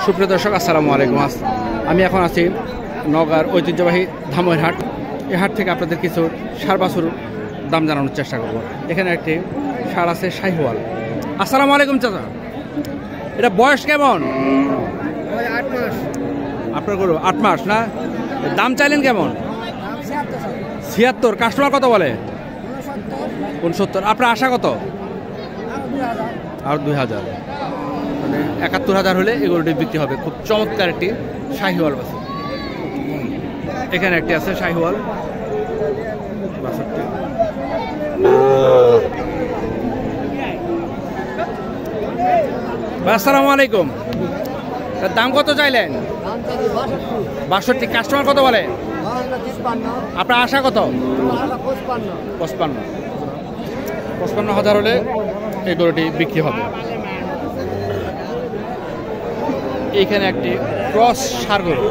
সুপ্রিয় দর্শক, আসসালামু আলাইকুম। আমি এখন আছি নওগাঁর ঐতিহ্যবাহী ধামইর হাট। এই হাট থেকে আপনাদের কিছু ষাঁড় বাছুর দাম জানানোর চেষ্টা করব। এখানে একটি ষাঁড় আছে শাহিওয়াল। আসসালামু আলাইকুম চাচা, এটা বয়স কেমন? 8 মাস। আপনার গরু 8 মাস না? দাম চাইলেন কেমন? 76। কাস্টমার কত বলে? 69। আপনার আশা কত? আর 2000, মানে 71,000 হলে এই গরুটি বিক্রি হবে। খুব চমৎকার একটি শাহিওয়াল বাছুর। এখানে একটি আছে শাহিওয়াল বাছুরটি। আসসালামু আলাইকুম, দাম কত চাইলেন? 62। কাস্টমার কত বলে? আপনার আশা কত? 55,000 হলে এই গরুটি বিক্রি হবে। এইখানে একটি ক্রস ষাঁড় গরু।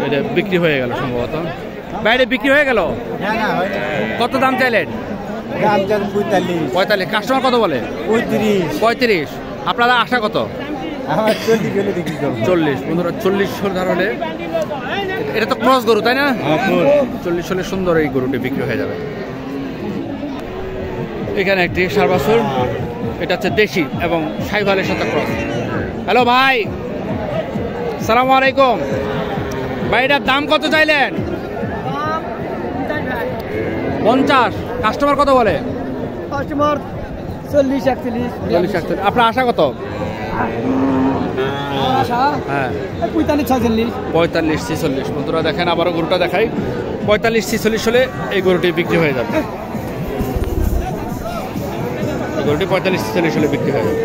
এটা বিক্রি হয়ে গেল সম্ভবত। বাইরে বিক্রি হয়ে গেল। কত দাম চাইলেন? 45। কাস্টমার কত বলে? 35। আপনারা আশা কত? 40। বন্ধুরা 40 হলে, এটা তো ক্রস গরু তাই না? 40 হলে সুন্দর এই গরুটি বিক্রি হয়ে যাবে। এখানে একটি ষাঁড় বাছুর, এটা হচ্ছে দেশি এবং শাহিওয়ালের সাথে ক্রস। হ্যালো ভাই, সালামু আলাইকুম ভাই, এটার দাম কত চাইলেন? 50। কাস্টমার কত বলে? 40-41। আপনার আশা কত? হ্যাঁ, 45-46। বন্ধুরা দেখেন, আবারও গরুটা দেখাই। 45-46 হলে এই গরুটি বিক্রি হয়ে যাবে। গরুটি 45-46 হলে বিক্রি হয়ে যাবে।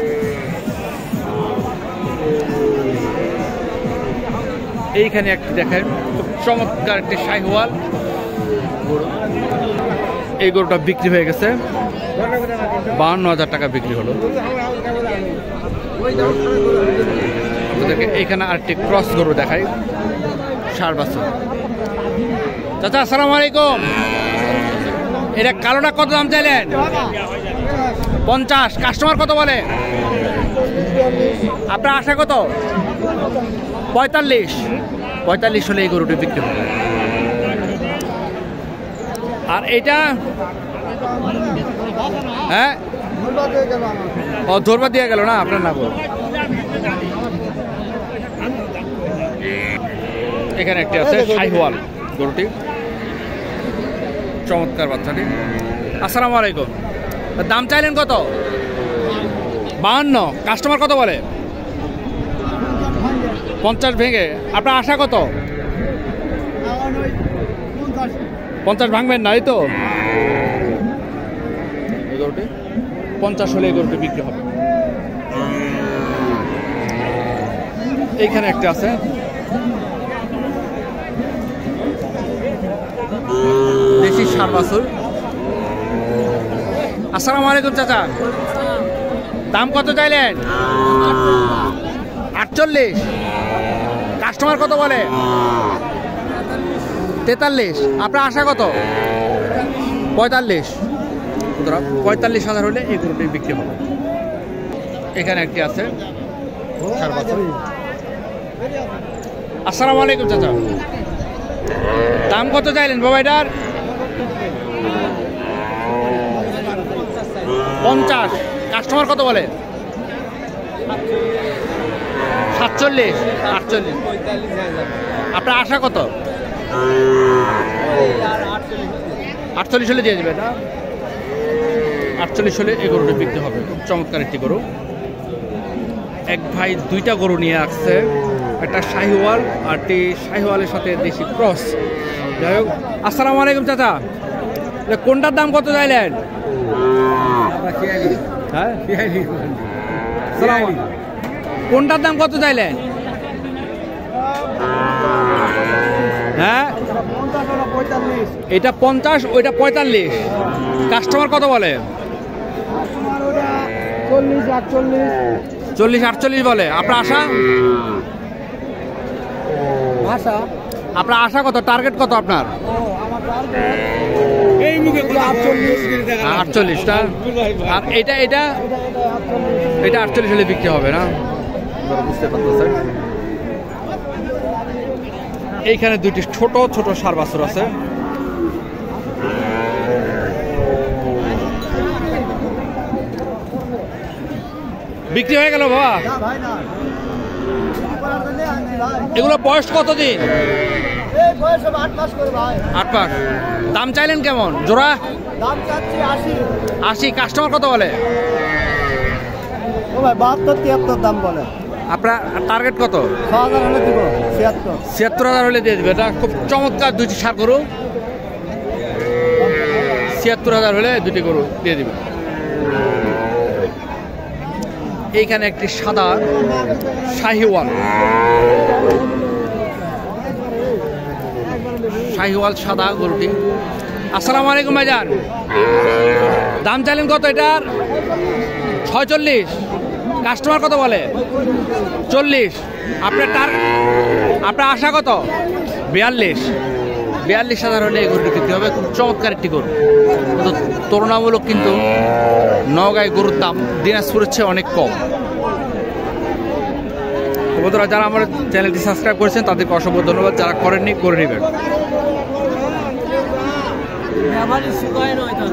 এইখানে একটি দেখেন, খুব চমৎকার একটি শাহিওয়াল গরু। এই গরুটা বিক্রি হয়ে গেছে, 52,000 টাকা বিক্রি হলো। এইখানে আরেকটি ক্রস গরু দেখাই, ষাঁড় বাছুর। চাচা আসসালামু আলাইকুম, এটা কালোটা কত দাম চাইলেন? 50। কাস্টমার কত বলে? আপনার আশা কত? 45 হলে এই গরুটি বিক্রি হবে। আর এইটা হ্যাঁ, ও ধরবা দিয়ে গেল না আপনার না গরু। এখানে একটি আছে শাহিওয়াল গরুটি, চমৎকার বাচ্চাটি। আসসালামু আলাইকুম, দাম চাইলেন কত? 52। কাস্টমার কত বলে? 50 ভেঙে। আপনার আশা কত? 50 ভাঙবেন না, এই তো। এই গরুটি 50 হলে এই গরুটি বিক্রি হবে। এইখানে একটা আছে দেশি ষাঁড় বাছুর। আসসালামু আলাইকুম চাচা, দাম কত চাইলেন? 48। কাস্টমার কত বলে? 43। আপনার আশা কত? 45। 45,000 হলে এই গরুটি বিক্রি হবে। এখানে একটি আছে ষাঁড় বাছুর। আসসালামু আলাইকুম চাচা, দাম কত চাইলেন বাবা এটার? 50। কাস্টমার কত বলে? 47, 48। আপনার আশা কত? 48 হলে দিয়ে দেবে না? 48 হলে এই গরুটি বিক্রি হবে। খুব চমৎকার একটি গরু। এক ভাই দুইটা গরু নিয়ে আসছে, একটা শাহিওয়াল আর একটি শাহিওয়ালের সাথে দেশি ক্রস। যাই হোক, আসসালামু আলাইকুম চাচা, কোনটার দাম কত চাইলেন? হ্যাঁ, কোনটার দাম কত চাইলেন? হ্যাঁ, এটা 50, ওইটা 45। কাস্টমার কত বলে? 40-48 বলে। আপনার আশা? আপনার আশা কত? টার্গেট কত আপনার? এই মুখে 48টা। আর এটা এটা এটা 48 হলে বিক্রি হবে না, বুঝতে পারতেছেন। এইখানে দুইটি ছোট ছোট ষাঁড় বাছুর আছে। বিক্রি হয়ে গেল বাবা। এগুলো বয়স কতদিন? 8 মাস। দাম চাইলেন কেমন জোড়া? 80। কাস্টমার কত বলে? 72-73 দাম বলে। আপনার টার্গেট কত? 6000 হলে দিব। 76,000 হলে দিয়ে দেবে। এটা খুব চমৎকার দুইটি ষাঁড় গরু। 76,000 হলে দুটি গরু দিয়ে দিবে। এইখানে একটি সাদা শাহিওয়াল, সাদা গরুটি। আসসালামু আলাইকুম ভাইজান, দাম চাইলেন কত এটার? 46। কাস্টমার কত বলে? 40। আপনার আশা কত? 42,000 হলে এই গরুটি কিনতে হবে। খুব চমৎকার একটি গরু, কিন্তু তুলনামূলক কিন্তু নওগাঁয় গরুর দাম দিনাজপুরের চেয়ে অনেক কম। বন্ধুরা, যারা আমার চ্যানেলটি সাবস্ক্রাইব করেছেন তাদেরকে অসংখ্য ধন্যবাদ, যারা করেননি করে নেবেন।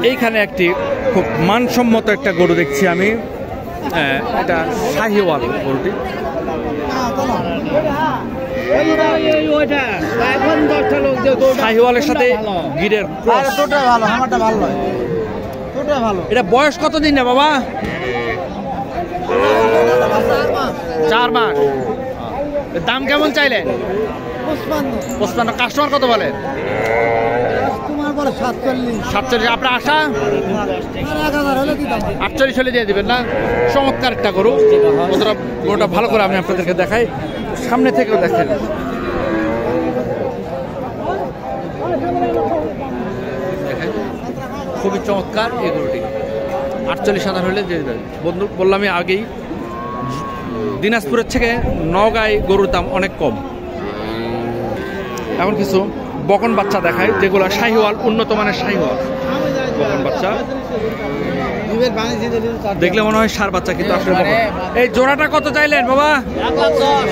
এইখানে একটি খুব মানসম্মত একটা গরু দেখছি আমি, এটা শাহিওয়াল গরুটি। শাহিওয়ালের সাথে গিরের ক্রস। এটা বয়স কতদিন না বাবা? 4 মাস। দাম কেমন চাইলেন? 55। কাস্টমার কত বলে? 47। আপনার আশা? 48 হলে দিয়ে দিবেন না? চমৎকার একটা গরু। গরুটা ভালো করে আমি আপনাদেরকে দেখাই, সামনে থেকেও দেখেন। খুবই চমৎকার এই গরুটি। 48,000 হলে দিয়ে দেবেন। বন্ধু বললামই আগেই, দিনাজপুরের থেকে নওগাঁয় গরুর দাম অনেক কম। এখন কিছু বকন বাচ্চা দেখায়, যেগুলো শাহিওয়াল, উন্নত মানের শাহিওয়াল বকন বাচ্চা। দেখলে মনে হয় ষাঁড় বাচ্চা, কিন্তু আসলে বকন। এই জোড়াটা কত চাইলেন বাবা? 110।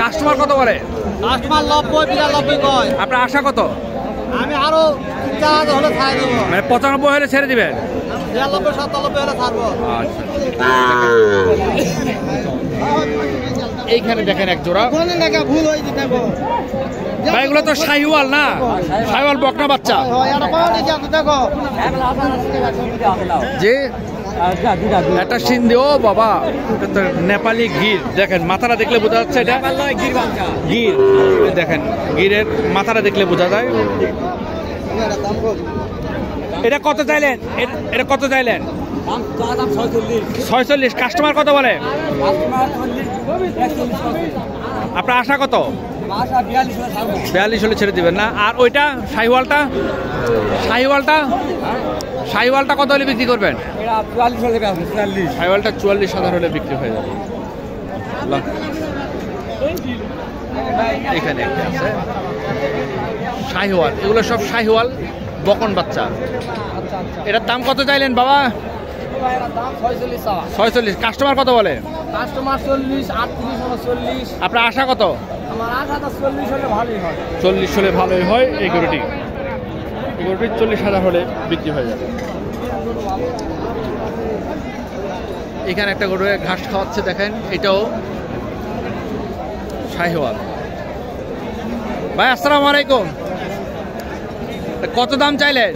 কাস্টমার কত বলে? 90-92 আপনার আশা কত? আমি আরো 4,000 হলে ছাড় দেব। মানে 95 হলে ছেড়ে দিবেন? 93-97 হলে ছাড়বো। আচ্ছা। এইখানে দেখেন এক জোড়া। ভুল হয়ে যেতে ভাই, এগুলো তো শাহিওয়াল না? শাহিওয়াল বকনা বাচ্চা যে একটা সিন্ধি। ও বাবা, এটা তো নেপালি গির। দেখেন মাথাটা দেখলে বোঝা যাচ্ছে এটা গির। দেখেন গিরের মাথাটা দেখলে বোঝা যায়। এটা কত চাইলেন? এটা কত চাইলেন? 46। কাস্টমার কত বলে? আপনার আশা কত? 42 হলে ছেড়ে দিবেন না? আর ওইটা শাহিওয়ালটা কত হলে বিক্রি করবেন? শাহিওয়ালটা 44,000 হলে বিক্রি হয়ে যাবে। এখানে একটা আছে শাহিওয়াল। এগুলো সব শাহিওয়াল বকন বাচ্চা। এটার দাম কত চাইলেন বাবা? 46। কাস্টমার কত বলে? কাস্টমার 40, 38, 39। আপনার আশা কত? আমার আশা 40 হলে ভালোই হয়। 40 হলে ভালোই হয়। এই গরুটি 40,000 হলে বিক্রি হয়ে যাবে। এখানে একটা গরু ঘাস খাওয়াচ্ছে, দেখেন। এটাও শাহিওয়াল। ভাই আসসালামু আলাইকুম, কত দাম চাইলেন?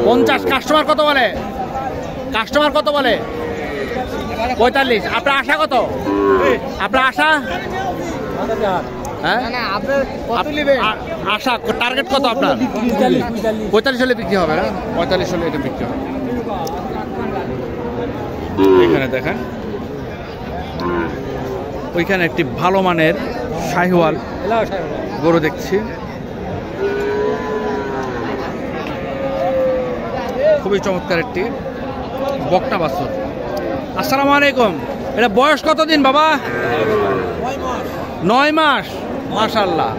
50। কাস্টমার কত বলে? 45। আপনার আশা কত? আপনার আশা? হ্যাঁ, আশা টার্গেট কত আপনার? 45 হলে বিক্রি হবে না? 45 হলে এটা বিক্রি হবে। এখানে দেখেন, ওইখানে একটি ভালো মানের শাহিওয়াল গরু দেখছি। খুবই চমৎকার একটি বকনা বাছুর। আসসালামু আলাইকুম, এটা বয়স কতদিন বাবা? 9 মাস। মাশাআল্লাহ,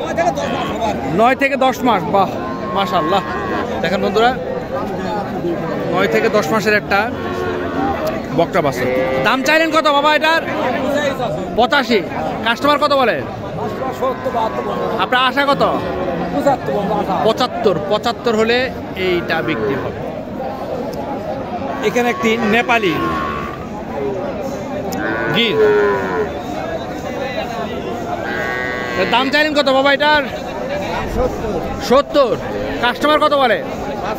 9 থেকে 10 মাস। বাহ, মাশাআল্লাহ। দেখেন বন্ধুরা 9 থেকে 10 মাসের একটা বকটা বাছুর। দাম চাইলেন কত বাবা এটার? 85। কাস্টমার কত বলে? আপনার আশা কত? 75 হলে এইটা বিক্রি হবে। এখানে একটি নেপালি গির, দাম চাইলেন কত বাবা এটার? 70। কাস্টমার কত বলে?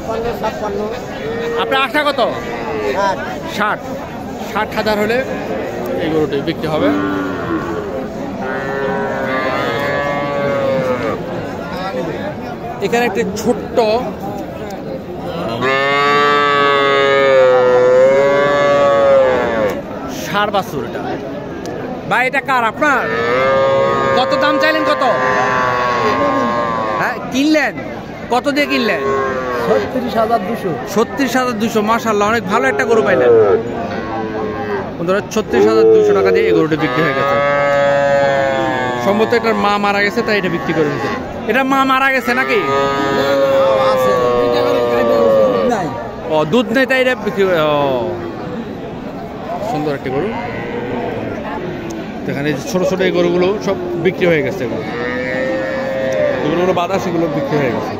55 আপনার আশা কত? 60,000 হলে এই গরুটি বিক্রি হবে। এখানে একটি ছোট্ট ষাঁড় বাছুর। এটা ভাই এটা কার? আপনার? কত দাম চাইলেন? কত? হ্যাঁ কিনলেন? কত দিয়ে কিনলেন? 36,200। 36,200। মাশাআল্লাহ, অনেক ভালো একটা গরু পাইলেন বন্ধুরা। 36,200 টাকা দিয়ে এই গরুটি বিক্রি হয়ে গেছে। সম্ভবত এটার মা মারা গেছে, তাই এটা বিক্রি করে দিতে। এটা মা মারা গেছে নাকি? ও দুধ নেই, তাই এটা বিক্রি। ও সুন্দর একটা গরু। এখানে ছোট ছোট এই গরুগুলো সব বিক্রি হয়ে গেছে। যেগুলো বাধা সেগুলো বিক্রি হয়ে গেছে।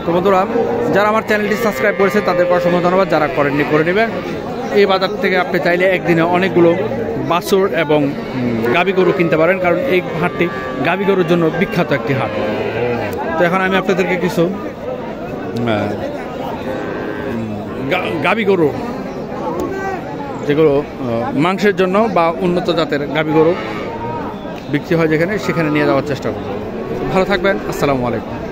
তো বন্ধুরা, যারা আমার চ্যানেলটি সাবস্ক্রাইব করেছে তাদেরকে অসংখ্য ধন্যবাদ। যারা করেননি করে নেবেন। এই বাজার থেকে আপনি চাইলে একদিনে অনেকগুলো বাছুর এবং গাভী গরু কিনতে পারেন, কারণ এই হাটটি গাভী গরুর জন্য বিখ্যাত একটি হাট। তো এখন আমি আপনাদেরকে কিছু গাভী গরু, যেগুলো মাংসের জন্য বা উন্নত জাতের গাভী গরু বিক্রি হয় যেখানে, সেখানে নিয়ে যাওয়ার চেষ্টা করব। ভালো থাকবেন। আসসালামু আলাইকুম।